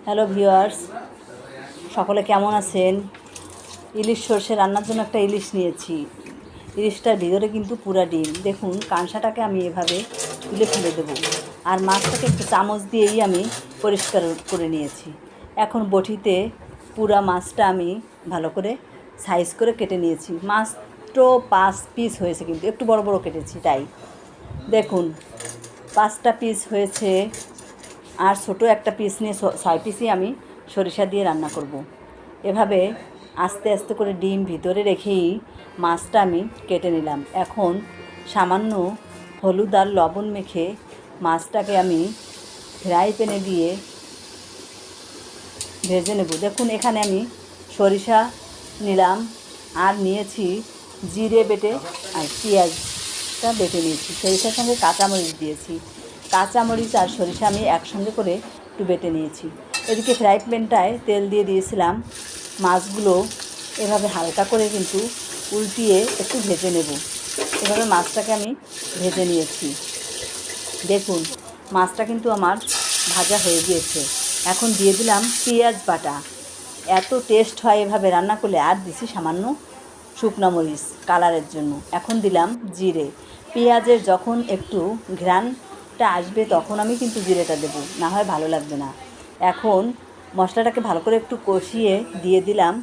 Hello viewers, সকলে কেমন আছেন? ইলিশ সর্ষে রান্নার জন্য একটা ইলিশ নিয়েছি। ইলিশটার ভিতরে কিন্তু পুরা ডিম। দেখুন, কাঁসাটাকে আমি এভাবে তুলে ফেলে দেবো। আর মাছটাকে একটু চামচ দিয়েই আমি পরিষ্কার করে নিয়েছি। এখন বটিতে পুরা মাছটা আমি ভালো করে সাইজ করে কেটে নিয়েছি। মাত্র 5 পিস হয়েছে, কিন্তু একটু বড় বড় কেটেছি তাই। দেখুন, 5টা পিস হয়েছে। আর ছোটো একটা পিস নিয়ে 6 পিসই আমি সরিষা দিয়ে রান্না করব। এভাবে আস্তে আস্তে করে ডিম ভিতরে রেখেই মাছটা আমি কেটে নিলাম। এখন সামান্য হলুদ আর লবণ মেখে মাছটাকে আমি ফ্রাই প্যানে দিয়ে ভেজে নেব। দেখুন, এখানে আমি সরিষা নিলাম আর নিয়েছি জিরে বেটে আর পেঁয়াজটা বেটে নিয়েছি। সরিষার সঙ্গে কাঁচামরিচ দিয়েছি। কাঁচামরিচ আর সরিষা আমি একসঙ্গে করে একটু বেটে নিয়েছি। এদিকে ফ্রাই প্যানটায় তেল দিয়ে দিয়েছিলাম। মাছগুলো এভাবে হালকা করে কিন্তু উল্টিয়ে একটু ভেজে নেব। এভাবে মাছটাকে আমি ভেজে নিয়েছি। দেখুন, মাছটা কিন্তু আমার ভাজা হয়ে গিয়েছে। এখন দিয়ে দিলাম পেঁয়াজ বাটা। এত টেস্ট হয় এভাবে রান্না করলে। আর দিছি সামান্য শুকনো মরিচ কালারের জন্য। এখন দিলাম জিরে। পেঁয়াজের যখন একটু ঘ্রাণটা আসবে তখন আমি কিন্তু জিরেটা দেবো, না হয় ভালো লাগবে না। এখন মশলাটাকে ভালো করে একটু কষিয়ে দিয়ে দিলাম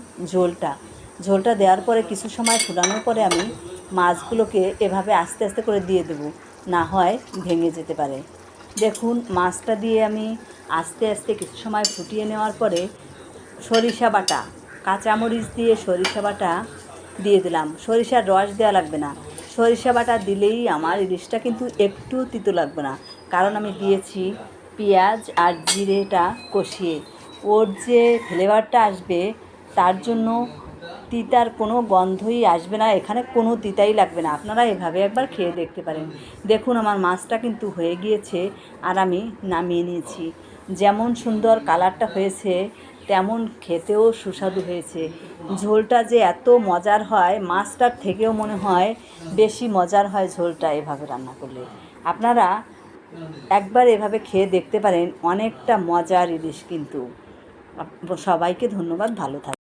ঝোলটা দেওয়ার পরে কিছু সময় ফুটানোর পরে আমি মাছগুলোকে এভাবে আস্তে আস্তে করে দিয়ে দেবো, না হয় ভেঙে যেতে পারে। দেখুন, মাছটা দিয়ে আমি আস্তে আস্তে কিছু সময় ফুটিয়ে নেওয়ার পরে সরিষা বাটা, কাঁচামরিচ দিয়ে সরিষা বাটা দিয়ে দিলাম। সরিষার রস দেওয়া লাগবে না। সরিষা বাটা দিলেই আমার ইলিশটা কিন্তু একটু তিতো লাগবে না, কারণ আমি দিয়েছি পেঁয়াজ আর জিরেটা কষিয়ে। ওর যে ফ্লেভারটা আসবে তার জন্য তিতার কোনো গন্ধই আসবে না, এখানে কোনো তিতাই লাগবে না। আপনারা এভাবে একবার খেয়ে দেখতে পারেন। দেখুন, আমার মাছটা কিন্তু হয়ে গিয়েছে আর আমি নামিয়ে নিয়েছি। যেমন সুন্দর কালারটা হয়েছে তেমন খেতেও সুস্বাদু হয়েছে। ঝোলটা যে এত মজার হয়, মাছটার থেকেও মনে হয় বেশি মজার হয় ঝোলটা এভাবে রান্না করলে। আপনারা একবার এভাবে খেয়ে দেখতে পারেন, অনেকটা মজার ইলিশ কিন্তু। সবাইকে ধন্যবাদ, ভালো থাকবেন।